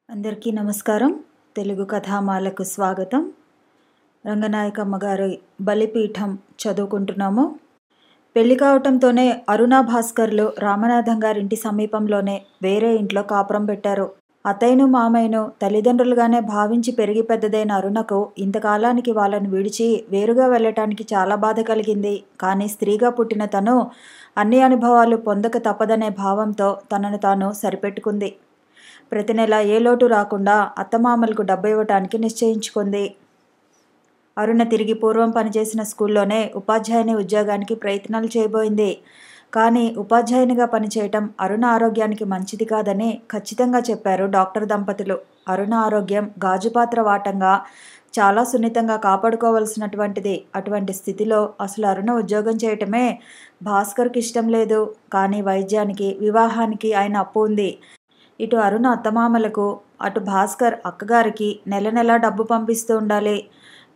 అందరికీ నమస్కారం. తెలుగు కథామాలకు స్వాగతం. రంగనాయకమ్మ గారి బలిపీఠం చదువుకుంటున్నాము. పెళ్లి కావటంతోనే అరుణ భాస్కర్లు రామనాథం గారింటి సమీపంలోనే వేరే ఇంట్లో కాపురం పెట్టారు. అత్తయ్యను మామయ్యను తల్లిదండ్రులుగానే భావించి పెరిగి పెద్దదైన అరుణకు ఇంతకాలానికి వాళ్ళని విడిచి వేరుగా వెళ్ళటానికి చాలా బాధ కలిగింది. కానీ స్త్రీగా పుట్టిన తను అన్ని అనుభవాలు పొందక తప్పదనే భావంతో తనను తాను సరిపెట్టుకుంది. ప్రతి నెల ఏ లోటు రాకుండా అత్తమామలకు డబ్బు ఇవ్వటానికి నిశ్చయించుకుంది. అరుణ తిరిగి పూర్వం పనిచేసిన స్కూల్లోనే ఉపాధ్యాయుని ఉద్యోగానికి ప్రయత్నాలు చేయబోయింది. కానీ ఉపాధ్యాయునిగా పనిచేయటం అరుణ ఆరోగ్యానికి మంచిది కాదని ఖచ్చితంగా చెప్పారు డాక్టర్ దంపతులు. అరుణ ఆరోగ్యం గాజుపాత్ర వాటంగా చాలా సున్నితంగా కాపాడుకోవలసినటువంటిది. అటువంటి స్థితిలో అసలు అరుణ ఉద్యోగం చేయటమే భాస్కర్కి ఇష్టం లేదు. కానీ వైద్యానికి, వివాహానికి ఆయన అప్పు ఉంది. ఇటు అరుణ అత్తమామలకు, అటు భాస్కర్ అక్కగారికి నెల నెలా డబ్బు పంపిస్తూ ఉండాలి.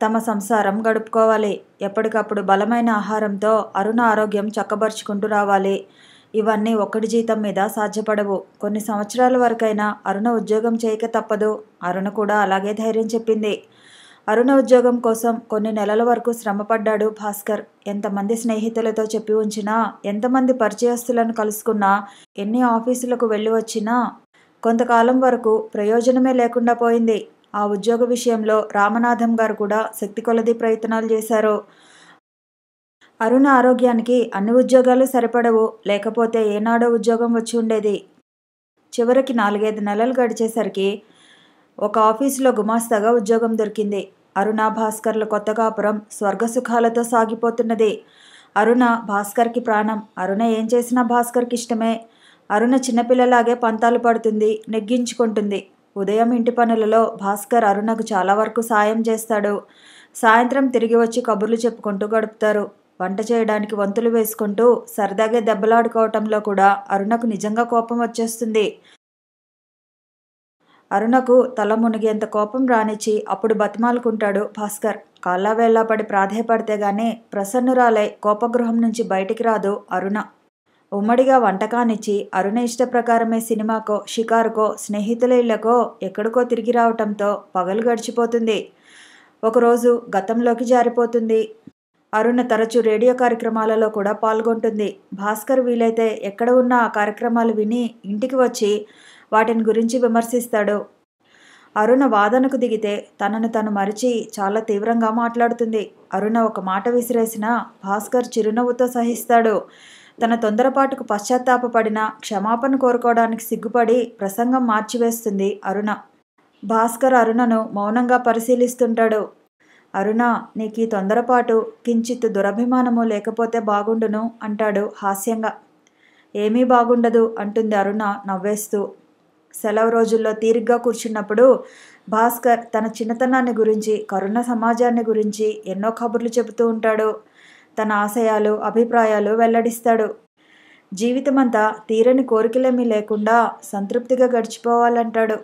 తమ సంసారం గడుపుకోవాలి. ఎప్పటికప్పుడు బలమైన ఆహారంతో అరుణ ఆరోగ్యం చక్కబరుచుకుంటూ రావాలి. ఇవన్నీ ఒక్కడి జీతం మీద సాధ్యపడవు. కొన్ని సంవత్సరాల వరకైనా అరుణ ఉద్యోగం చేయక తప్పదు. అరుణ కూడా అలాగే ధైర్యం చెప్పింది. అరుణ ఉద్యోగం కోసం కొన్ని నెలల వరకు శ్రమపడ్డాడు భాస్కర్. ఎంతమంది స్నేహితులతో చెప్పి ఉంచినా, ఎంతమంది పరిచయస్తులను కలుసుకున్నా, ఎన్ని ఆఫీసులకు వెళ్ళి వచ్చినా కొంతకాలం వరకు ప్రయోజనమే లేకుండా పోయింది. ఆ ఉద్యోగ విషయంలో రామనాథం గారు కూడా శక్తి కొలది ప్రయత్నాలు చేశారు. అరుణ ఆరోగ్యానికి అన్ని ఉద్యోగాలు సరిపడవు. లేకపోతే ఏనాడో ఉద్యోగం వచ్చి ఉండేది. చివరికి 4-5 నెలలు గడిచేసరికి ఒక ఆఫీసులో గుమాస్తాగా ఉద్యోగం దొరికింది. అరుణ భాస్కర్ల కొత్త కాపురం స్వర్గసుఖాలతో సాగిపోతున్నది. అరుణ భాస్కర్కి ప్రాణం. అరుణ ఏం చేసినా భాస్కర్కి ఇష్టమే. అరుణ చిన్నపిల్లలాగే పంతాలు పడుతుంది, నెగ్గించుకుంటుంది. ఉదయం ఇంటి పనులలో భాస్కర్ అరుణకు చాలా వరకు సాయం చేస్తాడు. సాయంత్రం తిరిగి వచ్చి కబుర్లు చెప్పుకుంటూ గడుపుతారు. వంట చేయడానికి వంతులు వేసుకుంటూ సరదాగా దెబ్బలాడుకోవటంలో కూడా అరుణకు నిజంగా కోపం వచ్చేస్తుంది. అరుణకు తల మునిగేంత కోపం రానిచ్చి అప్పుడు బతిమాలుకుంటాడు భాస్కర్. కాళ్ళ వేళ్ళ పడి ప్రాధేయపడితే గానీ ప్రసన్నురాలై కోపగృహం నుంచి బయటికి రాదు అరుణ. ఉమ్మడిగా వంటకానిచ్చి అరుణ ఇష్ట ప్రకారమే సినిమాకో, షికారుకో, స్నేహితుల ఇళ్లకో, ఎక్కడికో తిరిగి రావటంతో పగలు గడిచిపోతుంది. ఒకరోజు గతంలోకి జారిపోతుంది. అరుణ తరచూ రేడియో కార్యక్రమాలలో కూడా పాల్గొంటుంది. భాస్కర్ వీలైతే ఎక్కడ ఉన్నా ఆ కార్యక్రమాలు విని ఇంటికి వచ్చి వాటిని గురించి విమర్శిస్తాడు. అరుణ వాదనకు దిగితే తనను తను మరిచి చాలా తీవ్రంగా మాట్లాడుతుంది. అరుణ ఒక మాట విసిరేసినా భాస్కర్ చిరునవ్వుతో సహిస్తాడు. తన తొందరపాటుకు పశ్చాత్తాపపడినా క్షమాపణ కోరుకోవడానికి సిగ్గుపడి ప్రసంగం మార్చివేస్తుంది అరుణ. భాస్కర్ అరుణను మౌనంగా పరిశీలిస్తుంటాడు. అరుణ, నీకీ తొందరపాటు, కించిత్ దురభిమానము లేకపోతే బాగుండును అంటాడు హాస్యంగా. ఏమీ బాగుండదు అంటుంది అరుణ నవ్వేస్తూ. సెలవు రోజుల్లో తీరిగ్గా కూర్చున్నప్పుడు భాస్కర్ తన చిన్నతనాన్ని గురించి, కరుణ సమాజాన్ని గురించి ఎన్నో కబుర్లు చెబుతూ ఉంటాడు. తన ఆశయాలు, అభిప్రాయాలు వెల్లడిస్తాడు. జీవితమంతా తీరని కోరికలేమీ లేకుండా సంతృప్తిగా గడిచిపోవాలంటాడు.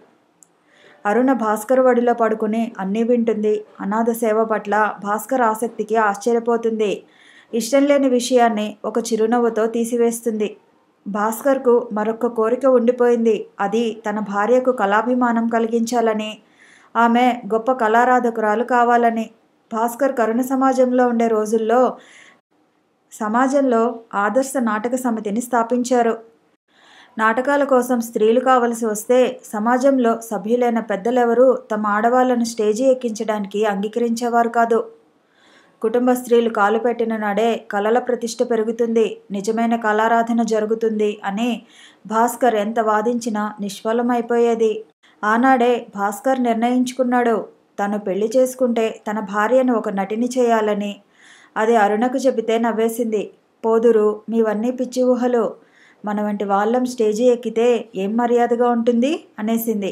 అరుణ భాస్కర్ వడిలో పడుకుని అన్నీ వింటుంది. అనాథ సేవ పట్ల భాస్కర్ ఆసక్తికి ఆశ్చర్యపోతుంది. ఇష్టం లేని విషయాన్ని ఒక చిరునవ్వుతో తీసివేస్తుంది. భాస్కర్కు మరొక కోరిక ఉండిపోయింది. అది తన భార్యకు కళాభిమానం కలిగించాలని, ఆమె గొప్ప కళారాధకురాలు కావాలని. భాస్కర్ కరుణ సమాజంలో ఉండే రోజుల్లో సమాజంలో ఆదర్శ నాటక సమితిని స్థాపించారు. నాటకాల కోసం స్త్రీలు కావలసి వస్తే సమాజంలో సభ్యులైన పెద్దలెవరూ తమ ఆడవాళ్లను స్టేజీ ఎక్కించడానికి అంగీకరించేవారు కాదు. కుటుంబ స్త్రీలు కాలు పెట్టిన నాడే కళల ప్రతిష్ఠ పెరుగుతుంది, నిజమైన కళారాధన జరుగుతుంది అని భాస్కర్ ఎంత వాదించినా నిష్ఫలమైపోయేది. ఆనాడే భాస్కర్ నిర్ణయించుకున్నాడు. తను పెళ్లి చేసుకుంటే తన భార్యను ఒక నటిని చేయాలని. అది అరుణకు చెబితే నవ్వేసింది. పోదురు, మీవన్నీ పిచ్చి ఊహలు. మన వంటి వాళ్ళం స్టేజీ ఎక్కితే ఏం మర్యాదగా ఉంటుంది అనేసింది.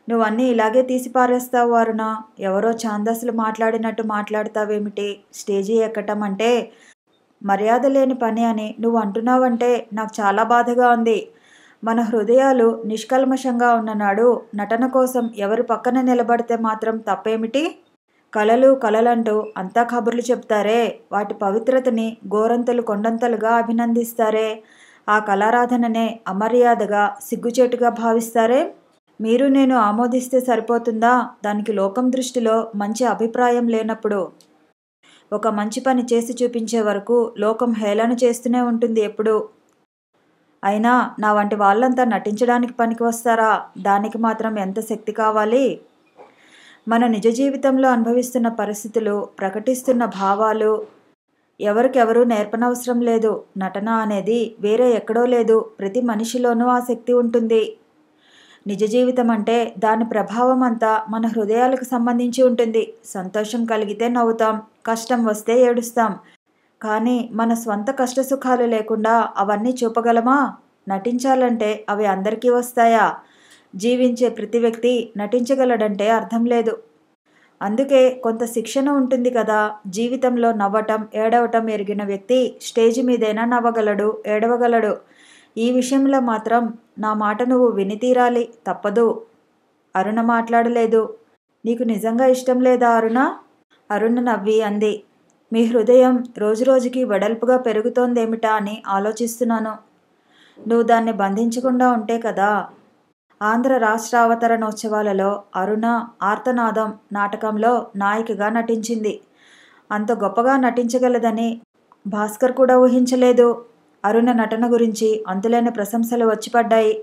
నువ్వన్నీ ఇలాగే తీసిపారేస్తావు అరుణ. ఎవరో ఛాందస్సులు మాట్లాడినట్టు మాట్లాడతావేమిటి? స్టేజీ ఎక్కటం అంటే మర్యాద లేని పని అని నువ్వు అంటున్నావంటే నాకు చాలా బాధగా ఉంది. మన హృదయాలు నిష్కల్మషంగా ఉన్ననాడు నటన కోసం ఎవరి పక్కన నిలబడితే మాత్రం తప్పేమిటి? కళలు కళలంటూ అంతా కబుర్లు చెప్తారే, వాటి పవిత్రతని గోరంతలు కొండంతలుగా అభినందిస్తారే, ఆ కళారాధననే అమర్యాదగా, సిగ్గుచేటుగా భావిస్తారే. మీరు నేను ఆమోదిస్తే సరిపోతుందా? దానికి లోకం దృష్టిలో మంచి అభిప్రాయం లేనప్పుడు. ఒక మంచి పని చేసి చూపించే వరకు లోకం హేళన చేస్తూనే ఉంటుంది ఎప్పుడూ. అయినా నా వంటి వాళ్ళంతా నటించడానికి పనికి వస్తారా? దానికి మాత్రం ఎంత శక్తి కావాలి? మన నిజ జీవితంలో అనుభవిస్తున్న పరిస్థితులు, ప్రకటిస్తున్న భావాలు ఎవరికెవరూ నేర్పనవసరం లేదు. నటన అనేది వేరే ఎక్కడో లేదు. ప్రతి మనిషిలోనూ ఆ శక్తి ఉంటుంది. నిజ జీవితం అంటే దాని ప్రభావం అంతా మన హృదయాలకు సంబంధించి ఉంటుంది. సంతోషం కలిగితే నవ్వుతాం, కష్టం వస్తే ఏడుస్తాం. కానీ మన స్వంత కష్టసుఖాలు లేకుండా అవన్నీ చూపగలమా? నటించాలంటే అవి అందరికీ వస్తాయా? జీవించే ప్రతి వ్యక్తి నటించగలడంటే అర్థం లేదు. అందుకే కొంత శిక్షణ ఉంటుంది కదా. జీవితంలో నవ్వటం, ఏడవటం ఎరిగిన వ్యక్తి స్టేజి మీదైనా నవ్వగలడు, ఏడవగలడు. ఈ విషయంలో మాత్రం నా మాట నువ్వు విని తీరాలి, తప్పదు. అరుణ మాట్లాడలేదు. నీకు నిజంగా ఇష్టం లేదా అరుణ? అరుణ నవ్వి అంది. మీ హృదయం రోజురోజుకి వెడల్పుగా పెరుగుతోందేమిటా అని ఆలోచిస్తున్నాను. నువ్వు దాన్ని బంధించకుండా ఉంటే కదా. ఆంధ్ర రాష్ట్ర అవతరణోత్సవాలలో అరుణ ఆర్తనాదం నాటకంలో నాయికగా నటించింది. అంత గొప్పగా నటించగలదని భాస్కర్ కూడా ఊహించలేదు. అరుణ నటన గురించి అంతులేని ప్రశంసలు వచ్చిపడ్డాయి.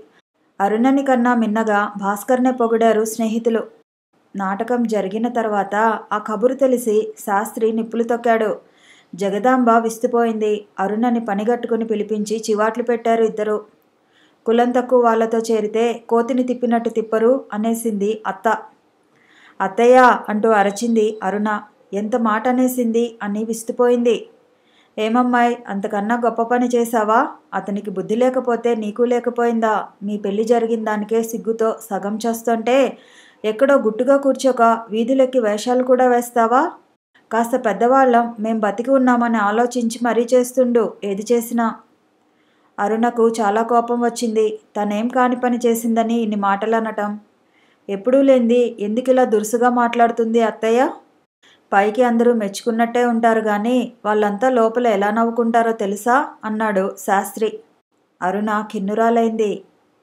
అరుణని కన్నా మిన్నగా భాస్కర్నే పొగిడారు స్నేహితులు. నాటకం జరిగిన తర్వాత ఆ కబురు తెలిసి శాస్త్రి నిప్పులు తొక్కాడు. జగదాంబ విస్తుపోయింది. అరుణని పనిగట్టుకుని పిలిపించి చివాట్లు పెట్టారు ఇద్దరు. కులం తక్కువ వాళ్లతో చేరితే కోతిని తిప్పినట్టు తిప్పరు అనేసింది అత్త. అత్తయ్య అంటూ అరచింది అరుణ. ఎంత మాట అనేసింది అని విస్తుపోయింది. ఏమమ్మాయి, అంతకన్నా గొప్ప పని చేశావా? అతనికి బుద్ధి లేకపోతే నీకు లేకపోయిందా? మీ పెళ్లి జరిగిన దానికే సిగ్గుతో సగం చేస్తుంటే ఎక్కడో గుట్టుగా కూర్చోక వీధులెక్కి వేషాలు కూడా వేస్తావా? కాస్త పెద్దవాళ్ళం, మేం బతికి ఉన్నామని ఆలోచించి మరీ చేస్తుండు ఏది చేసినా. అరుణకు చాలా కోపం వచ్చింది. తనేం కాని పని చేసిందని ఇన్ని మాటలనటం. ఎప్పుడూ లేంది ఎందుకిలా దురుసుగా మాట్లాడుతుంది అత్తయ్య? పైకి అందరూ మెచ్చుకున్నట్టే ఉంటారు గాని వాళ్ళంతా లోపల ఎలా నవ్వుకుంటారో తెలుసా? అన్నాడు శాస్త్రి. అరుణ కిన్నురాలైంది.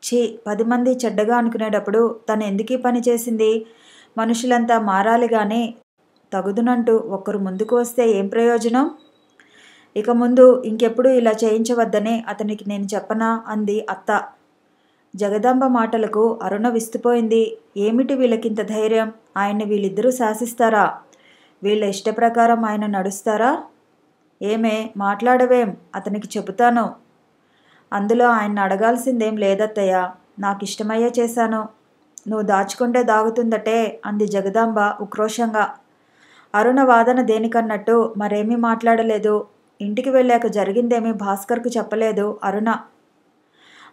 ఛీ, 10 మంది చెడ్డగా అనుకునేటప్పుడు తను ఎందుకీ పని చేసింది? మనుషులంతా మారాలి గాని తగుదునంటూ ఒక్కరు ముందుకు వస్తే ఏం ప్రయోజనం? ఇక ముందు ఇంకెప్పుడు ఇలా చేయించవద్దని అతనికి నేను చెప్పనా? అంది అత్త. జగదాంబ మాటలకు అరుణ విస్తుపోయింది. ఏమిటి వీళ్ళకింత ధైర్యం? ఆయన్ని వీళ్ళిద్దరూ శాసిస్తారా? వీళ్ళ ఇష్టప్రకారం ఆయన నడుస్తారా? ఏమే మాట్లాడవేం? అతనికి చెబుతాను. అందులో ఆయన్ని అడగాల్సిందేం లేదత్తయ్య. నాకిష్టమయ్యే చేశాను. నువ్వు దాచుకుంటే దాగుతుందటే అంది జగదాంబ ఉక్రోషంగా. అరుణ వాదన దేనికన్నట్టు మరేమీ మాట్లాడలేదు. ఇంటికి వెళ్ళాక జరిగిందేమీ భాస్కర్కు చెప్పలేదు అరుణ.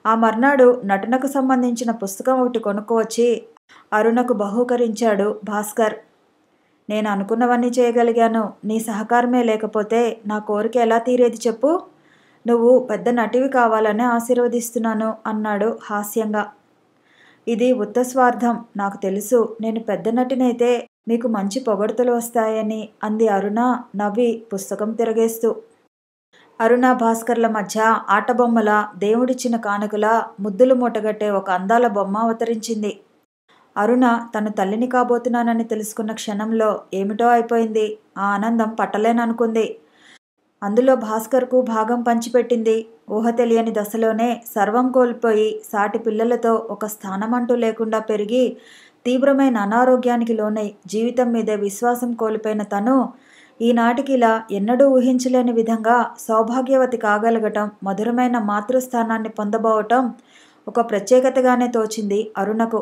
ఆ మర్నాడు నటనకు సంబంధించిన పుస్తకం ఒకటి కొనుక్కువచ్చి అరుణకు బహూకరించాడు భాస్కర్. నేను అనుకున్నవన్నీ చేయగలిగాను. నీ సహకారమే లేకపోతే నా కోరిక ఎలా తీరేది చెప్పు? నువ్వు పెద్ద నటివి కావాలని ఆశీర్వదిస్తున్నాను అన్నాడు హాస్యంగా. ఇది ఉత్త స్వార్థం, నాకు తెలుసు. నేను పెద్ద నటినైతే మీకు మంచి పొగడ్తలు వస్తాయని అంది అరుణ నవ్వి పుస్తకం తిరగేస్తూ. అరుణ భాస్కర్ల మధ్య ఆటబొమ్మల, దేవుడిచ్చిన కానుకల ముద్దులు మూటగట్టే ఒక అందాల బొమ్మ అవతరించింది. అరుణ తను తల్లిని కాబోతున్నానని తెలుసుకున్న క్షణంలో ఏమిటో అయిపోయింది. ఆ ఆనందం పట్టలేననుకుంది. అందులో భాస్కర్కు భాగం పంచిపెట్టింది. ఊహ తెలియని దశలోనే సర్వం కోల్పోయి సాటి పిల్లలతో ఒక స్థానమంటూ లేకుండా పెరిగి తీవ్రమైన అనారోగ్యానికి లోనై జీవితం మీదే విశ్వాసం కోల్పోయిన తను ఈనాటికి ఇలా ఎన్నడూ ఊహించలేని విధంగా సౌభాగ్యవతి కాగలగటం, మధురమైన మాతృస్థానాన్ని పొందబోవటం ఒక ప్రత్యేకతగానే తోచింది అరుణకు.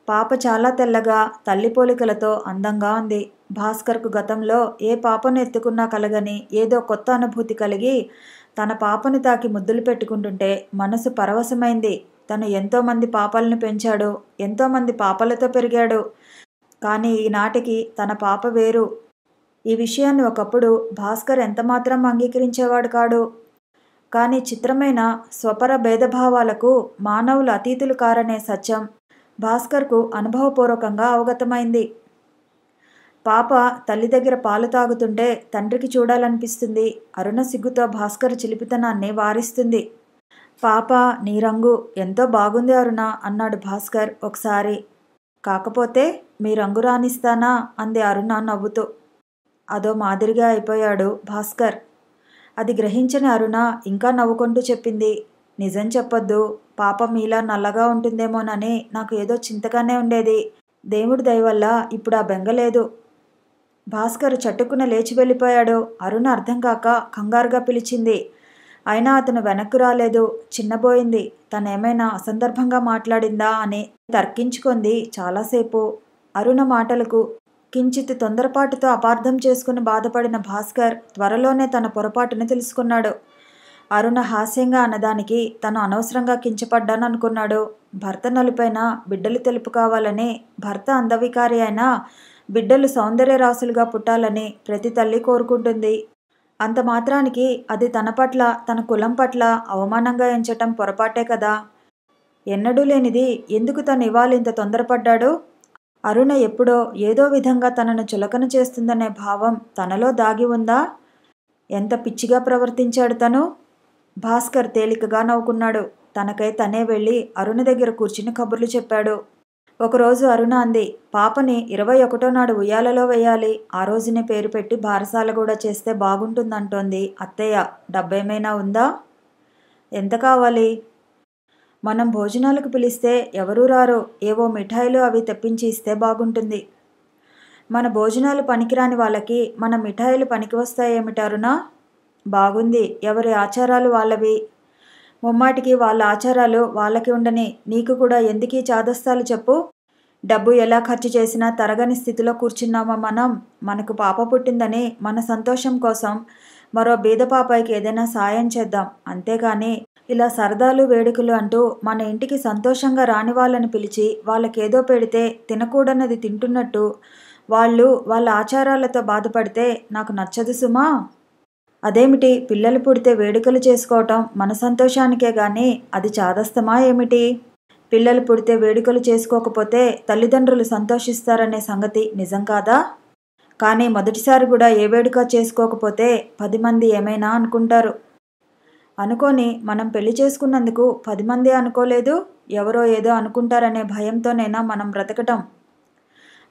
పాప చాలా తెల్లగా, తల్లి పోలికలతో అందంగా ఉంది. భాస్కర్కు గతంలో ఏ పాపను ఎత్తుకున్నా కలగని ఏదో కొత్త అనుభూతి కలిగి తన పాపను తాకి ముద్దులు పెట్టుకుంటుంటే మనసు పరవశమైంది. తను ఎంతోమంది పాపలను పెంచాడు, ఎంతోమంది పాపలతో పెరిగాడు. కానీ ఈనాటికి తన పాప వేరు. ఈ విషయాన్ని ఒకప్పుడు భాస్కర్ ఎంతమాత్రం అంగీకరించేవాడు కాడు. కానీ చిత్రమైన స్వపర భేదభావాలకు మానవులు అతీతులు కారనే సత్యం భాస్కర్కు అనుభవపూర్వకంగా అవగతమైంది. పాప తల్లి దగ్గర పాలు తాగుతుంటే తండ్రికి చూడాలనిపిస్తుంది. అరుణ సిగ్గుతో భాస్కర్ చిలిపితనాన్ని వారిస్తుంది. పాప నీ రంగు ఎంతో బాగుంది అరుణ అన్నాడు భాస్కర్ ఒకసారి. కాకపోతే మీ రంగు రానిస్తానా అంది అరుణ నవ్వుతూ. అదో మాదిరిగా అయిపోయాడు భాస్కర్. అది గ్రహించని అరుణ ఇంకా నవ్వుకుంటూ చెప్పింది. నిజం చెప్పొద్దు, పాప మీలా నల్లగా ఉంటుందేమోనని నాకు ఏదో చింతగానే ఉండేది. దేవుడి దయవల్ల ఇప్పుడు ఆ బెంగ లేదు. భాస్కర్ చటుక్కున లేచి వెళ్ళిపోయాడు. అరుణ అర్థం కాక కంగారుగా పిలిచింది. అయినా అతను వెనక్కు రాలేదు. చిన్నబోయింది. తనేమైనా అసందర్భంగా మాట్లాడిందా అని తర్కించుకుంది చాలాసేపు. అరుణ మాటలకు కించిత్ తొందరపాటుతో అపార్థం చేసుకుని బాధపడిన భాస్కర్ త్వరలోనే తన పొరపాటును తెలుసుకున్నాడు. అరుణ హాస్యంగా అన్నదానికి తను అనవసరంగా కించపడ్డాననుకున్నాడు. భర్త నలుపైన బిడ్డలు తెలుపు కావాలని, భర్త అందవికారి అయినా బిడ్డలు సౌందర్య రాసులుగా పుట్టాలని ప్రతి తల్లి కోరుకుంటుంది. అంత మాత్రానికి అది తన పట్ల, తన కులం పట్ల అవమానంగా ఎంచటం పొరపాటే కదా. ఎన్నడూ లేనిది ఎందుకు తను ఇవాళ ఇంత తొందరపడ్డాడు? అరుణ ఎప్పుడో ఏదో విధంగా తనను చులకన చేస్తుందనే భావం తనలో దాగి ఉందా? ఎంత పిచ్చిగా ప్రవర్తించాడు తను? భాస్కర్ తేలికగా నవ్వుకున్నాడు. తనకై తనే వెళ్ళి అరుణ దగ్గర కూర్చుని కబుర్లు చెప్పాడు. ఒకరోజు అరుణ అంది, పాపని 21 నాడు ఉయ్యాలలో వేయాలి. ఆ రోజునే పేరు పెట్టి బారసాల కూడా చేస్తే బాగుంటుందంటోంది అత్తయ్య. డబ్బేమైనా ఉందా? ఎంత కావాలి? మనం భోజనాలకు పిలిస్తే ఎవరూ రారు. ఏవో మిఠాయిలు అవి తెప్పించి ఇస్తే బాగుంటుంది. మన భోజనాలు పనికిరాని వాళ్ళకి మన మిఠాయిలు పనికి వస్తాయేమిటారునా? బాగుంది. ఎవరి ఆచారాలు వాళ్ళవి. ముమ్మాటికి వాళ్ళ ఆచారాలు వాళ్ళకి ఉండని నీకు కూడా ఎందుకీ చాదస్తాలు చెప్పు? డబ్బు ఎలా ఖర్చు చేసినా తరగని స్థితిలో కూర్చున్నామా మనం? మనకు పాప పుట్టిందని మన సంతోషం కోసం మరో బీద పాపాయికి ఏదైనా సాయం చేద్దాం. అంతేగాని ఇలా సరదాలు వేడుకలు అంటూ మన ఇంటికి సంతోషంగా రాని వాళ్ళని పిలిచి వాళ్ళకేదో పెడితే తినకూడనది తింటున్నట్టు వాళ్ళు వాళ్ళ ఆచారాలతో బాధపడితే నాకు నచ్చదు సుమా. అదేమిటి, పిల్లలు పుడితే వేడుకలు చేసుకోవటం మన సంతోషానికే గాని అది చాదస్తమా ఏమిటి? పిల్లలు పుడితే వేడుకలు చేసుకోకపోతే తల్లిదండ్రులు సంతోషిస్తారనే సంగతి నిజం కాదా? కానీ మొదటిసారి కూడా ఏ వేడుక చేసుకోకపోతే 10 మంది ఏమైనా అనుకుంటారు. అనుకోని మనం పెళ్లి చేసుకున్నందుకు 10 మంది అనుకోలేదు. ఎవరో ఏదో అనుకుంటారనే భయంతోనైనా మనం బ్రతకటం.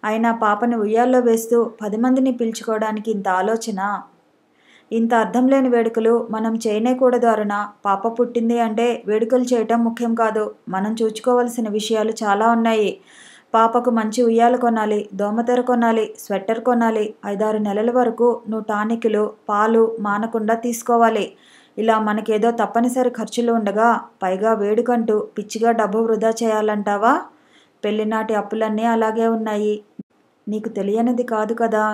అయినా పాపని ఉయ్యాల్లో వేస్తూ 10 మందిని పిలుచుకోవడానికి ఇంత ఆలోచన? ఇంత అర్థం లేని వేడుకలు మనం చేయనేకూడదు అరుణ. పాప పుట్టింది అంటే వేడుకలు చేయటం ముఖ్యం కాదు. మనం చూచుకోవలసిన విషయాలు చాలా ఉన్నాయి. పాపకు మంచి ఉయ్యాలు కొనాలి, దోమతెర కొనాలి, స్వెట్టర్ కొనాలి. 5-6 నెలల వరకు నువ్వు టానికులు, పాలు మానకుండా తీసుకోవాలి. ఇలా మనకేదో తప్పనిసరి ఖర్చులు ఉండగా పైగా వేడుకంటూ పిచ్చిగా డబ్బు వృధా చేయాలంటావా? పెళ్లినాటి అప్పులన్నీ అలాగే ఉన్నాయి. నీకు తెలియనిది కాదు కదా.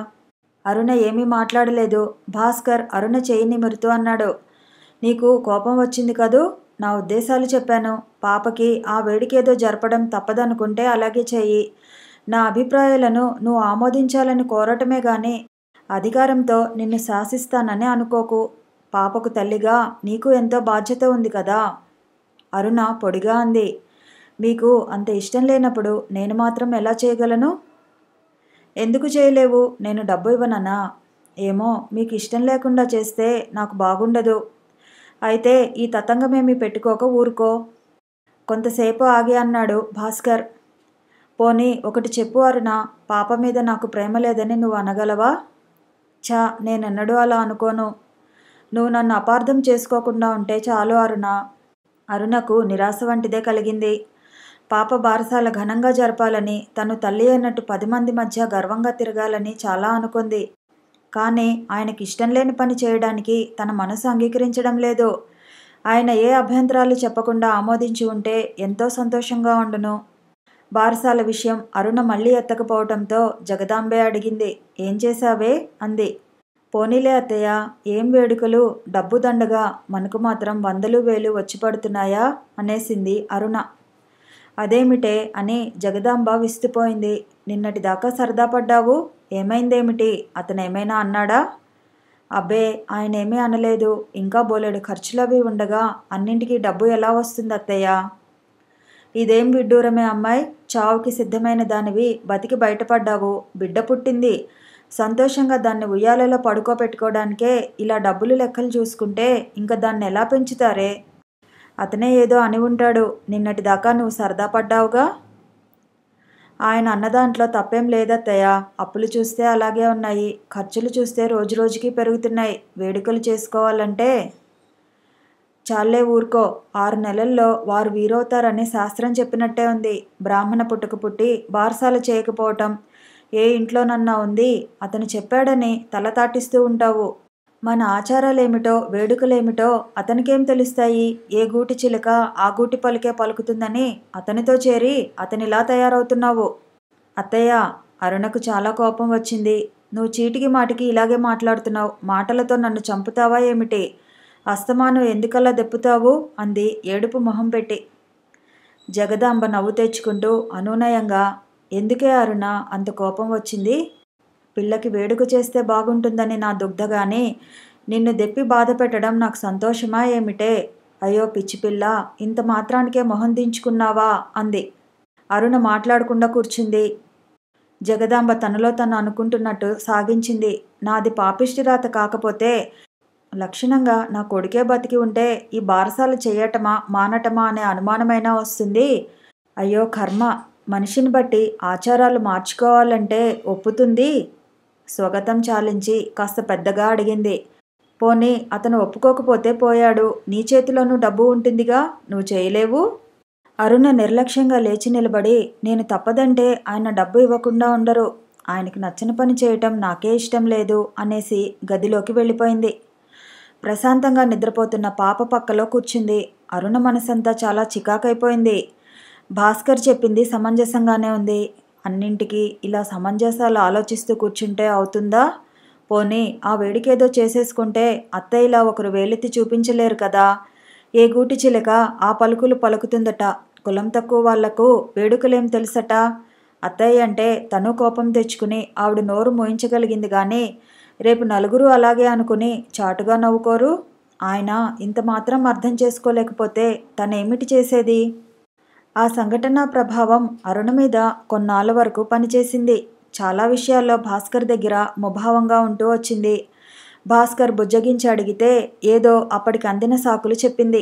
అరుణ ఏమీ మాట్లాడలేదు. భాస్కర్ అరుణ చేయి నిమురుతూ అన్నాడు, నీకు కోపం వచ్చింది కదూ? నా ఉద్దేశాలు చెప్పాను. పాపకి ఆ వేడికేదో జరపడం తప్పదనుకుంటే అలాగే చెయ్యి. నా అభిప్రాయాలను నువ్వు ఆమోదించాలని కోరటమే గాని అధికారంతో నిన్ను శాసిస్తానని అనుకోకు. పాపకు తల్లిగా నీకు ఎంతో బాధ్యత ఉంది కదా. అరుణ పొడిగా అంది. మీకు అంత ఇష్టం లేనప్పుడు నేను మాత్రం ఎలా చేయగలను? ఎందుకు చేయలేవు? నేను డబ్బు ఇవ్వననా? ఏమో, మీకు ఇష్టం లేకుండా చేస్తే నాకు బాగుండదు. అయితే ఈ తతంగమేమీ పెట్టుకోక ఊరుకో. కొంతసేపు ఆగి అన్నాడు భాస్కర్. పోనీ ఒకటి చెప్పు అరుణ, పాప మీద నాకు ప్రేమ లేదని నువ్వు అనగలవా? ఛా, నేనెన్నడూ అలా అనుకోను. నువ్వు నన్ను అపార్థం చేసుకోకుండా ఉంటే చాలు అరుణ. అరుణకు నిరాశ వంటిదే కలిగింది. పాప బారసాల ఘనంగా జరపాలని, తను తల్లి అయినట్టు 10 మంది మధ్య గర్వంగా తిరగాలని చాలా అనుకుంది. కానీ ఆయనకి ఇష్టం లేని పని చేయడానికి తన మనసు అంగీకరించడం లేదు. ఆయన ఏ అభ్యంతరాలు చెప్పకుండా ఆమోదించి ఉంటే ఎంతో సంతోషంగా ఉండును. బారసాల విషయం అరుణ మళ్ళీ ఎత్తకపోవటంతో జగదాంబే అడిగింది. ఏం చేశావే? అంది. పోనీలే అత్తయ్య, ఏం వేడుకలు, డబ్బు దండగా, మనకు మాత్రం 100,000 1,000 వచ్చి పడుతున్నాయా అనేసింది అరుణ. అదేమిటే అని జగదాంబ విస్తుపోయింది. నిన్నటిదాకా సరదా పడ్డావు, ఏమైందేమిటి? అతనేమైనా అన్నాడా? అబ్బే, ఆయనేమీ అనలేదు. ఇంకా బోలెడు ఖర్చులవి ఉండగా అన్నింటికీ డబ్బు ఎలా వస్తుంది అత్తయ్య? ఇదేం విడ్డూరమే అమ్మాయి. చావుకి సిద్ధమైన దానివి బతికి బయటపడ్డావు. బిడ్డ పుట్టింది. సంతోషంగా దాన్ని ఉయ్యాలలో పడుకోబెట్టుకోవడానికే ఇలా డబ్బులు లెక్కలు చూసుకుంటే ఇంకా దాన్ని ఎలా పెంచుతారే? అతనే ఏదో అని ఉంటాడు. నిన్నటిదాకా నువ్వు సరదా పడ్డావుగా. ఆయన అన్నదాంట్లో తప్పేం లేదత్తయ్య. అప్పులు చూస్తే అలాగే ఉన్నాయి. ఖర్చులు చూస్తే రోజురోజుకి పెరుగుతున్నాయి. వేడుకలు చేసుకోవాలంటే చాలే ఊరుకో. 6 నెలల్లో వారు వీరవుతారని శాస్త్రం చెప్పినట్టే ఉంది. బ్రాహ్మణ పుట్టుక పుట్టి బారసాల చేయకపోవటం ఏ ఇంట్లోనన్నా ఉంది? అతను చెప్పాడని తల తాటిస్తూ ఉంటావు. మన ఆచారాలేమిటో వేడుకలేమిటో అతనికేం తెలుస్తాయి? ఏ గూటి చిలుక ఆ గూటి పలికే పలుకుతుందని అతనితో చేరి అతనిలా తయారవుతున్నావు. అత్తయ్య, అరుణకు చాలా కోపం వచ్చింది. నువ్వు చీటికి మాటికి ఇలాగే మాట్లాడుతున్నావు. మాటలతో నన్ను చంపుతావా ఏమిటి? అస్తమానం ఎందుకలా దెప్పుతావు? అంది ఏడుపు మొహం పెట్టి. జగదాంబ నవ్వు తెచ్చుకుంటూ అనునయంగా, ఎందుకే అరుణ అంత కోపం వచ్చింది? పిల్లకి వేడుక చేస్తే బాగుంటుందని నా దుగ్ధగాని నిన్ను దెప్పి బాధ పెట్టడం నాకు సంతోషమా ఏమిటే? అయ్యో పిచ్చిపిల్ల, ఇంత మాత్రానికే మొహం దించుకున్నావా? అంది. అరుణ మాట్లాడకుండా కూర్చుంది. జగదాంబ తనలో తను అనుకుంటున్నట్టు సాగించింది. నాది పాపిష్టి రాత కాకపోతే లక్షణంగా నా కొడుకే బతికి ఉంటే ఈ బారసాలు చెయ్యటమా మానటమా అనే అనుమానమైనా వస్తుంది. అయ్యో కర్మ, మనిషిని బట్టి ఆచారాలు మార్చుకోవాలంటే ఒప్పుతుంది. స్వగతం చాలించి కాస్త పెద్దగా అడిగింది. పోనీ అతను ఒప్పుకోకపోతే పోయాడు. నీ చేతిలోనూ డబ్బు ఉంటుందిగా, నువ్వు చేయలేవు? అరుణ నిర్లక్ష్యంగా లేచి నిలబడి, నేను తప్పదంటే ఆయన డబ్బు ఇవ్వకుండా ఉండరు. ఆయనకి నచ్చని పని చేయటం నాకే ఇష్టం లేదు అనేసి గదిలోకి వెళ్ళిపోయింది. ప్రశాంతంగా నిద్రపోతున్న పాప పక్కలో కూర్చుంది. అరుణ మనసంతా చాలా చికాకైపోయింది. భాస్కర్ చెప్పింది సమంజసంగానే ఉంది. అన్నింటికీ ఇలా సమంజసాలు ఆలోచిస్తూ కూర్చుంటే అవుతుందా? పోనీ ఆ వేడికేదో చేసేసుకుంటే అత్తయ్యలా ఒకరు వేలెత్తి చూపించలేరు కదా. ఏ గూటి చిలక ఆ పలుకులు పలుకుతుందట. కులం తక్కువ వాళ్లకు వేడుకలేం తెలుసట. అత్తయ్య అంటే తను కోపం తెచ్చుకుని ఆవిడ నోరు మోయించగలిగింది గాని రేపు నలుగురు అలాగే అనుకుని చాటుగా నవ్వుకోరు. ఆయన ఇంత మాత్రం అర్థం చేసుకోలేకపోతే తనేమిటి చేసేది? ఆ సంఘటన ప్రభావం అరుణ మీద కొన్నాళ్ళ వరకు పనిచేసింది. చాలా విషయాల్లో భాస్కర్ దగ్గర ముభావంగా ఉంటూ వచ్చింది. భాస్కర్ బుజ్జగించి అడిగితే ఏదో అప్పటికి అందిన సాకులు చెప్పింది.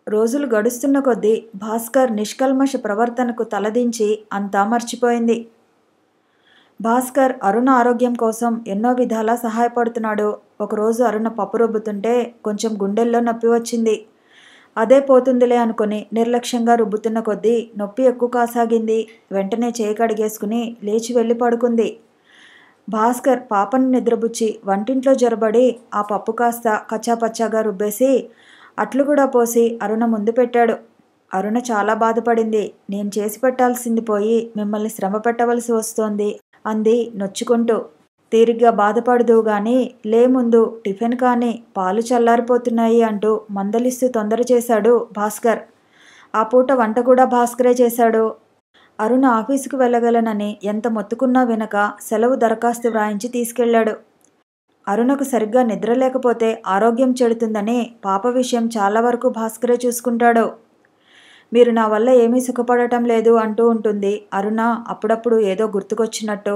రోజులు గడుస్తున్న కొద్దీ భాస్కర్ నిష్కల్మష ప్రవర్తనకు తలదించి అంతా మర్చిపోయింది. భాస్కర్ అరుణ ఆరోగ్యం కోసం ఎన్నో విధాలా సహాయపడుతున్నాడు. ఒకరోజు అరుణ పప్పు రుబ్బుతుంటే కొంచెం గుండెల్లో నొప్పి వచ్చింది. అదే పోతుందిలే అనుకుని నిర్లక్ష్యంగా రుబ్బుతున్న కొద్దీ నొప్పి ఎక్కువ కాసాగింది. వెంటనే చేయి కడిగేసుకుని లేచి వెళ్ళి పడుకుంది. భాస్కర్ పాపను నిద్రబుచ్చి వంటింట్లో జొరబడి ఆ పప్పు కాస్త కచ్చాపచ్చాగా రుబ్బేసి అట్లు కూడా పోసి అరుణ ముందు పెట్టాడు. అరుణ చాలా బాధపడింది. నేను చేసి పెట్టాల్సింది పోయి మిమ్మల్ని శ్రమ పెట్టవలసి వస్తోంది అంది నొచ్చుకుంటూ. తీరిగ్గా బాధపడదువు గాని లే, ముందు టిఫిన్ కానీ, పాలు చల్లారిపోతున్నాయి అంటూ మందలిస్తూ తొందర చేశాడు భాస్కర్. ఆ పూట వంట కూడా భాస్కరే చేశాడు. అరుణ ఆఫీసుకు వెళ్ళగలనని ఎంత మొత్తుకున్నా వినక సెలవు దరఖాస్తు వ్రాయించి తీసుకెళ్లాడు. అరుణకు సరిగ్గా నిద్ర లేకపోతే ఆరోగ్యం చెడుతుందని పాప విషయం చాలా వరకు భాస్కరే చూసుకుంటాడు. మీరు నా వల్ల ఏమీ సుఖపడటం లేదు అంటూ ఉంటుంది అరుణ అప్పుడప్పుడు ఏదో గుర్తుకొచ్చినట్టు.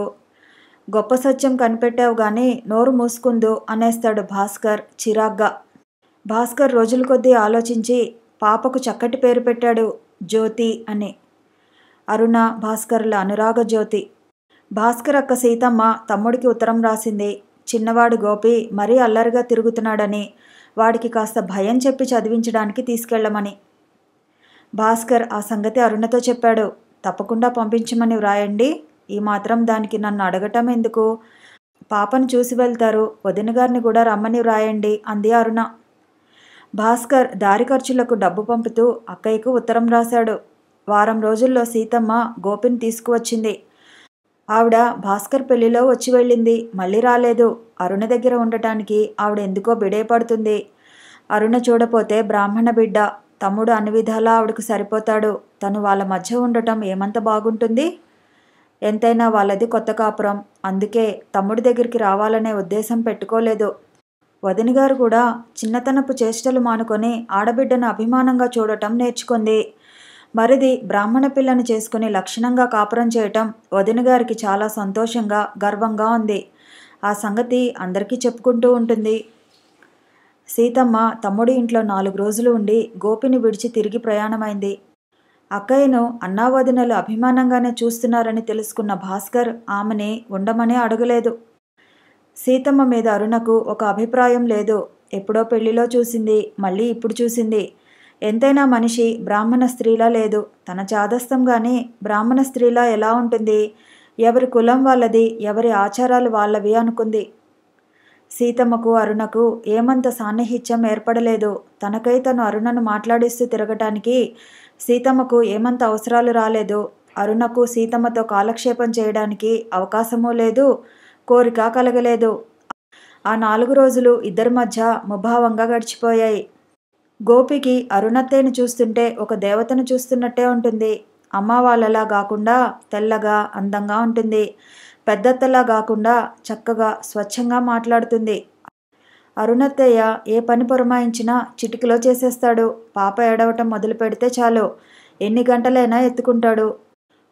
గొప్ప సత్యం కనిపెట్టావు గాని నోరు మూసుకుందు అనేస్తాడు భాస్కర్ చిరాగ్గా. భాస్కర్ రోజుల కొద్దీ ఆలోచించి పాపకు చక్కటి పేరు పెట్టాడు, జ్యోతి అని. అరుణ భాస్కర్ల అనురాగ జ్యోతి. భాస్కర్ అక్క సీతమ్మ తమ్ముడికి ఉత్తరం రాసింది. చిన్నవాడు గోపి మరీ అల్లరిగా తిరుగుతున్నాడని, వాడికి కాస్త భయం చెప్పి చదివించడానికి తీసుకెళ్లమని. భాస్కర్ ఆ సంగతి అరుణతో చెప్పాడు. తప్పకుండా పంపించమని వ్రాయండి. ఈ మాత్రం దానికి నన్ను అడగటం ఎందుకు? పాపను చూసి వెళ్తారు. వదిన గారిని కూడా రమ్మని వ్రాయండి అంది అరుణ. భాస్కర్ దారి ఖర్చులకు డబ్బు పంపుతూ అక్కయ్యకు ఉత్తరం రాశాడు. వారం రోజుల్లో సీతమ్మ గోపిని తీసుకువచ్చింది. ఆవిడ భాస్కర్ పెళ్లిలో వచ్చి వెళ్ళింది. మళ్ళీ రాలేదు. అరుణ దగ్గర ఉండటానికి ఆవిడ ఎందుకో బిడేపడుతుంది. అరుణ చూడపోతే బ్రాహ్మణ బిడ్డ. తమ్ముడు అన్ని విధాలా ఆవిడకు సరిపోతాడు. తను వాళ్ళ మధ్య ఉండటం ఏమంత బాగుంటుంది? ఎంతైనా వాళ్ళది కొత్త కాపురం. అందుకే తమ్ముడి దగ్గరికి రావాలనే ఉద్దేశం పెట్టుకోలేదు. వదిన గారు కూడా చిన్నతనపు చేష్టలు మానుకొని ఆడబిడ్డను అభిమానంగా చూడటం నేర్చుకుంది. మరిది బ్రాహ్మణ పిల్లను చేసుకుని లక్షణంగా కాపురం చేయటం వదిన గారికి చాలా సంతోషంగా గర్వంగా ఉంది. ఆ సంగతి అందరికీ చెప్పుకుంటూ ఉంటుంది. సీతమ్మ తమ్ముడి ఇంట్లో 4 రోజులు ఉండి గోపిని విడిచి తిరిగి ప్రయాణమైంది. అక్కయ్యను అన్నావదినలు అభిమానంగానే చూస్తున్నారని తెలుసుకున్న భాస్కర్ ఆమెని ఉండమనే అడగలేదు. సీతమ్మ మీద అరుణకు ఒక అభిప్రాయం లేదు. ఎప్పుడో పెళ్లిలో చూసింది, మళ్ళీ ఇప్పుడు చూసింది. ఎంతైనా మనిషి బ్రాహ్మణ స్త్రీలా లేదు. తన చాదస్తం గాని బ్రాహ్మణ స్త్రీలా ఎలా ఉంటుంది? ఎవరి కులం వాళ్ళది, ఎవరి ఆచారాలు వాళ్ళవి అనుకుంది. సీతమ్మకు అరుణకు ఏమంత సాన్నిహిత్యం ఏర్పడలేదు. తనకై తను అరుణను మాట్లాడిస్తూ తిరగటానికి సీతమ్మకు ఏమంత అవసరాలు రాలేదు. అరుణకు సీతమ్మతో కాలక్షేపం చేయడానికి అవకాశమూ లేదు, కోరిక కలగలేదు. ఆ 4 రోజులు ఇద్దరి మధ్య ముభావంగా గడిచిపోయాయి. గోపికి అరుణత్తయ్యను చూస్తుంటే ఒక దేవతను చూస్తున్నట్టే ఉంటుంది. అమ్మ వాళ్ళలా గాకుండా తెల్లగా, అందంగా ఉంటుంది. పెద్దత్తలా గాకుండా చక్కగా, స్వచ్ఛంగా మాట్లాడుతుంది. అరుణత్తయ్య ఏ పని పురమాయించినా చిటికలో చేసేస్తాడు. పాప ఏడవటం మొదలు పెడితే చాలు, ఎన్ని గంటలైనా ఎత్తుకుంటాడు.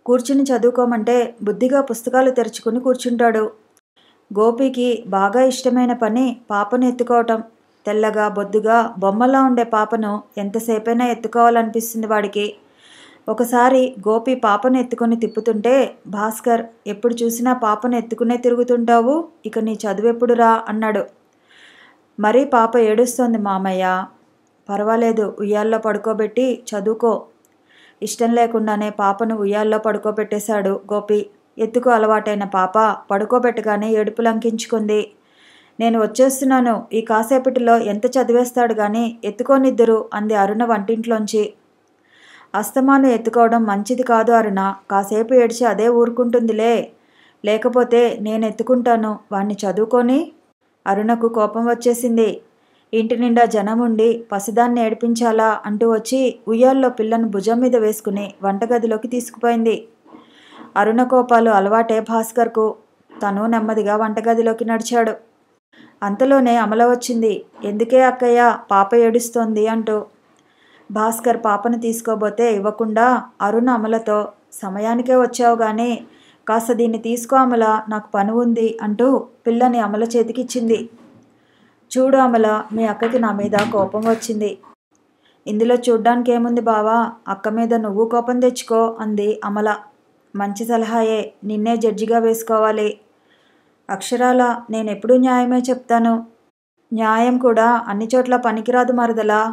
కూర్చుని చదువుకోమంటే బుద్ధిగా పుస్తకాలు తెరుచుకుని కూర్చుంటాడు. గోపికి బాగా ఇష్టమైన పని పాపను ఎత్తుకోవటం. తెల్లగా, బొద్దుగా, బొమ్మలా ఉండే పాపను ఎంతసేపైనా ఎత్తుకోవాలనిపిస్తుంది వాడికి. ఒకసారి గోపి పాపను ఎత్తుకొని తిప్పుతుంటే, భాస్కర్, ఎప్పుడు చూసినా పాపను ఎత్తుకునే తిరుగుతుంటావు, ఇక నీ చదువెప్పుడురా అన్నాడు. మరీ పాప ఏడుస్తోంది మామయ్య. పర్వాలేదు, ఉయ్యాల్లో పడుకోబెట్టి చదువుకో. ఇష్టం లేకుండానే పాపను ఉయ్యాల్లో పడుకోబెట్టేశాడు గోపి. ఎత్తుకు అలవాటైన పాప పడుకోబెట్టగానే ఏడుపు లంకించుకుంది. నేను వచ్చేస్తున్నాను, ఈ కాసేపటిలో ఎంత చదివేస్తాడు గాని ఎత్తుకోనిద్దరు అంది అరుణ వంటింట్లోంచి. అస్తమాను ఎత్తుకోవడం మంచిది కాదు అరుణ. కాసేపు ఏడ్చి అదే ఊరుకుంటుందిలే. లేకపోతే నేను ఎత్తుకుంటాను, వాణ్ణి చదువుకొని. అరుణకు కోపం వచ్చేసింది. ఇంటి నిండా జనముండి పసిదాన్ని ఏడిపించాలా అంటూ వచ్చి ఉయ్యాల్లో పిల్లను భుజం మీద వేసుకుని వంటగదిలోకి తీసుకుపోయింది. అరుణ కోపాలు అలవాటే భాస్కర్కు. తను నెమ్మదిగా వంటగదిలోకి నడిచాడు. అంతలోనే అమల వచ్చింది. ఎందుకే అక్కయ్య, పాప ఏడుస్తోంది అంటూ. భాస్కర్ పాపను తీసుకోబోతే ఇవ్వకుండా అరుణ అమలతో, సమయానికే వచ్చావు గాని కాస్త దీన్ని తీసుకో అమల, నాకు పని ఉంది అంటూ పిల్లని అమల చేతికిచ్చింది. చూడు అమల, మీ అక్కకి నా మీద కోపం వచ్చింది. ఇందులో చూడ్డానికి ఏముంది బావా, అక్క మీద నువ్వు కోపం తెచ్చుకో అంది అమల. మంచి సలహాయే, నిన్నే జడ్జిగా వేసుకోవాలి. అక్షరాల నేనెప్పుడూ న్యాయమే చెప్తాను. న్యాయం కూడా అన్ని చోట్ల పనికిరాదు మరదలా.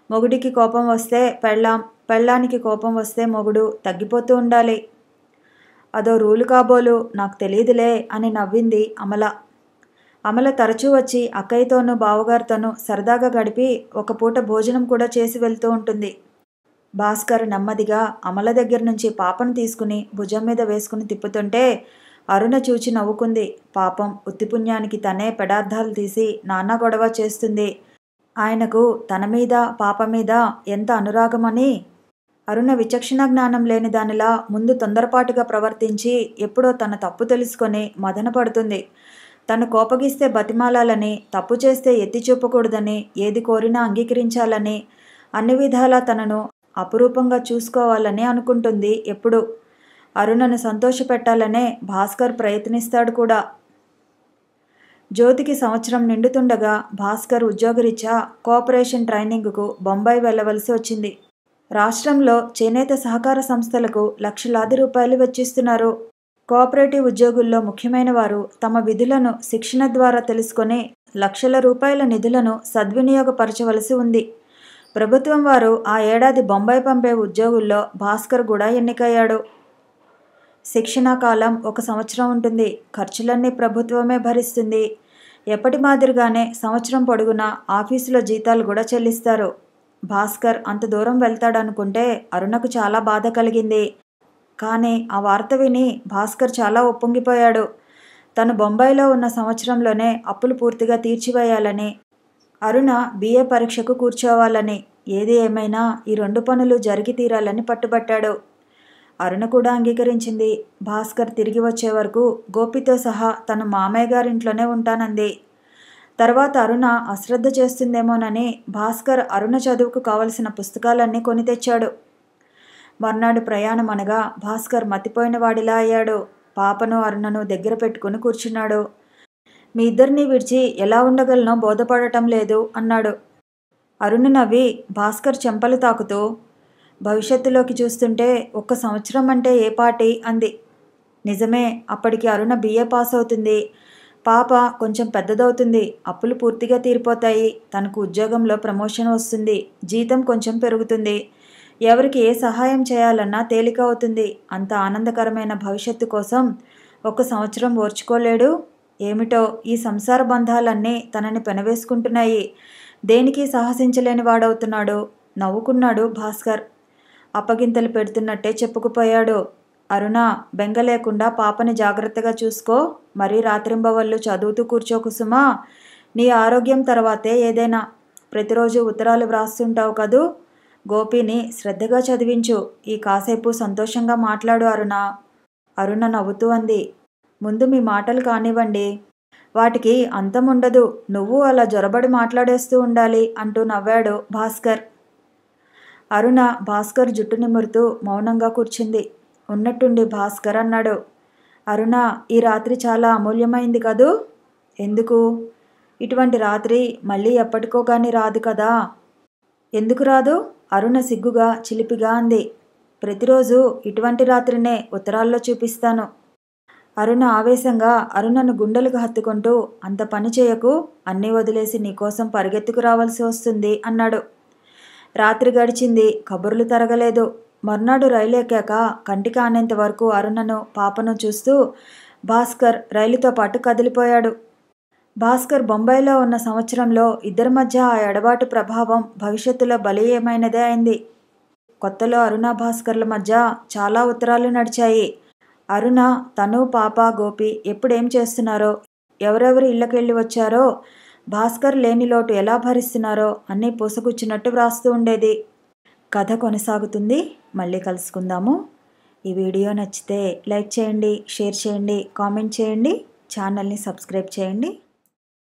మొగుడికి కోపం వస్తే పెళ్ళాం, పెళ్ళానికి కోపం వస్తే మొగుడు తగ్గిపోతూ ఉండాలి. అదో రూలు కాబోలు, నాకు తెలీదులే అని నవ్వింది అమల. అమల తరచూ వచ్చి అక్కయ్యతోనూ బావగారితోనూ సరదాగా గడిపి ఒక పూట భోజనం కూడా చేసి వెళ్తూ ఉంటుంది. భాస్కర్ నెమ్మదిగా అమల దగ్గర నుంచి పాపను తీసుకుని భుజం మీద వేసుకుని తిప్పుతుంటే అరుణ చూచి నవ్వుకుంది. పాపం, ఉత్తిపుణ్యానికి తనే పెడార్థాలు తీసి నానా గొడవ చేస్తుంది. ఆయనకు తన మీద పాప మీద ఎంత అనురాగమని. అరుణ విచక్షణ జ్ఞానం లేని దానిలా ముందు తొందరపాటుగా ప్రవర్తించి ఎప్పుడో తన తప్పు తెలుసుకొని మదన పడుతుంది. తను కోపగిస్తే బతిమాలాలని, తప్పు చేస్తే ఎత్తి చూపకూడదని, ఏది కోరినా అంగీకరించాలని, అన్ని విధాలా తనను అపురూపంగా చూసుకోవాలని అనుకుంటుంది ఎప్పుడు. అరుణను సంతోషపెట్టాలనే భాస్కర్ ప్రయత్నిస్తాడు కూడా. జ్యోతికి సంవత్సరం నిండుతుండగా భాస్కర్ ఉద్యోగరీత్యా కోఆపరేషన్ ట్రైనింగ్కు బొంబాయి వెళ్ళవలసి వచ్చింది. రాష్ట్రంలో చేనేత సహకార సంస్థలకు లక్షలాది రూపాయలు వెచ్చిస్తున్నారు. కోఆపరేటివ్ ఉద్యోగుల్లో ముఖ్యమైన వారు తమ విధులను శిక్షణ ద్వారా తెలుసుకొని లక్షల రూపాయల నిధులను సద్వినియోగపరచవలసి ఉంది. ప్రభుత్వం వారు ఆ ఏడాది బొంబాయి పంపే ఉద్యోగుల్లో భాస్కర్ కూడా ఎన్నికయ్యాడు. శిక్షణా కాలం 1 సంవత్సరం ఉంటుంది. ఖర్చులన్నీ ప్రభుత్వమే భరిస్తుంది. ఎప్పటి మాదిరిగానే సంవత్సరం పొడుగునా ఆఫీసులో జీతాలు కూడా చెల్లిస్తారు. భాస్కర్ అంత దూరం వెళ్తాడనుకుంటే అరుణకు చాలా బాధ కలిగింది. కానీ ఆ వార్త విని భాస్కర్ చాలా ఉప్పొంగిపోయాడు. తను బొంబాయిలో ఉన్న సంవత్సరంలోనే అప్పులు పూర్తిగా తీర్చివేయాలని, అరుణ BA పరీక్షకు కూర్చోవాలని, ఏది ఏమైనా ఈ 2 పనులు జరిగి తీరాలని పట్టుబట్టాడు. అరుణ కూడా అంగీకరించింది. భాస్కర్ తిరిగి వచ్చే వరకు గోపితో సహా తను మామయ్య గారింట్లోనే ఉంటానంది. తర్వాత అరుణ అశ్రద్ధ చేస్తుందేమోనని భాస్కర్ అరుణ చదువుకు కావలసిన పుస్తకాలన్నీ కొని తెచ్చాడు. మర్నాడు ప్రయాణం అనగా భాస్కర్ మతిపోయిన వాడిలా అయ్యాడు. పాపను అరుణను దగ్గర పెట్టుకుని కూర్చున్నాడు. మీ ఇద్దరిని విడిచి ఎలా ఉండగలనో బోధపడటం లేదు అన్నాడు. అరుణ నవ్వి భాస్కర్ చెంపలు తాకుతూ, భవిష్యత్తులోకి చూస్తుంటే 1 సంవత్సరం అంటే ఏ పాటి అంది. నిజమే, అప్పటికి అరుణ BA పాస్ అవుతుంది. పాప కొంచెం పెద్దదవుతుంది. అప్పులు పూర్తిగా తీరిపోతాయి. తనకు ఉద్యోగంలో ప్రమోషన్ వస్తుంది. జీతం కొంచెం పెరుగుతుంది. ఎవరికి ఏ సహాయం చేయాలన్నా తేలిక అవుతుంది. అంత ఆనందకరమైన భవిష్యత్తు కోసం 1 సంవత్సరం ఓర్చుకోలేడు. ఏమిటో ఈ సంసార బంధాలన్నీ తనని పెనవేసుకుంటున్నాయి. దేనికి సాహసించలేని వాడవుతున్నాడు. నవ్వుకున్నాడు భాస్కర్. అప్పగింతలు పెడుతున్నట్టే చెప్పుకుపోయాడు. అరుణ, బెంగ లేకుండా పాపని జాగ్రత్తగా చూసుకో. మరీ రాత్రింబవళ్ళు చదువుతూ కూర్చోకు సుమా. నీ ఆరోగ్యం తర్వాతే ఏదైనా. ప్రతిరోజు ఉత్తరాలు వ్రాస్తుంటావు కదూ. గోపిని శ్రద్ధగా చదివించు. ఈ కాసేపు సంతోషంగా మాట్లాడు అరుణ. అరుణ నవ్వుతూ అంది. ముందు మీ మాటలు కానివ్వండి. వాటికి అంతం ఉండదు. నువ్వు అలా జొరబడి మాట్లాడేస్తూ ఉండాలి అంటూ నవ్వాడు భాస్కర్. అరుణ భాస్కర్ జుట్టు నిమురుతూ మౌనంగా కూర్చుంది. ఉన్నట్టుండి భాస్కర్ అన్నాడు. అరుణ, ఈ రాత్రి చాలా అమూల్యమైంది కదూ. ఎందుకు? ఇటువంటి రాత్రి మళ్ళీ ఎప్పటికో గాని రాదు కదా. ఎందుకు రాదు? అరుణ సిగ్గుగా చిలిపిగా అంది. ప్రతిరోజు ఇటువంటి రాత్రినే ఉత్తరాల్లో చూపిస్తాను. అరుణ ఆవేశంగా అరుణను గుండెలకు హత్తుకుంటూ, అంత పని చేయకు. అన్నీ వదిలేసి నీకోసం పరిగెత్తుకు రావాల్సి వస్తుంది అన్నాడు. రాత్రి గడిచింది. కబుర్లు తరగలేదు. మర్నాడు రైలు ఎక్కాక కంటికి ఆనేంత వరకు అరుణను, పాపను చూస్తూ భాస్కర్ రైలుతో పాటు కదిలిపోయాడు. భాస్కర్ బొంబాయిలో ఉన్న సంవత్సరంలో ఇద్దరి మధ్య ఆ ఎడబాటు ప్రభావం భవిష్యత్తులో బలీయమైనదే అయింది. కొత్తలో అరుణ భాస్కర్ల మధ్య చాలా ఉత్తరాలు నడిచాయి. అరుణ, తను, పాప, గోపి ఎప్పుడేం చేస్తున్నారో, ఎవరెవరు ఇళ్ళకెళ్ళి వచ్చారో, భాస్కర్ లేని లోటు ఎలా భరిస్తున్నారో అన్నీ పూసగుచ్చినట్టు వ్రాస్తూ ఉండేది. కథ కొనసాగుతుంది. మళ్ళీ కలుసుకుందాము. ఈ వీడియో నచ్చితే లైక్ చేయండి, షేర్ చేయండి, కామెంట్ చేయండి, ఛానల్ని సబ్స్క్రైబ్ చేయండి.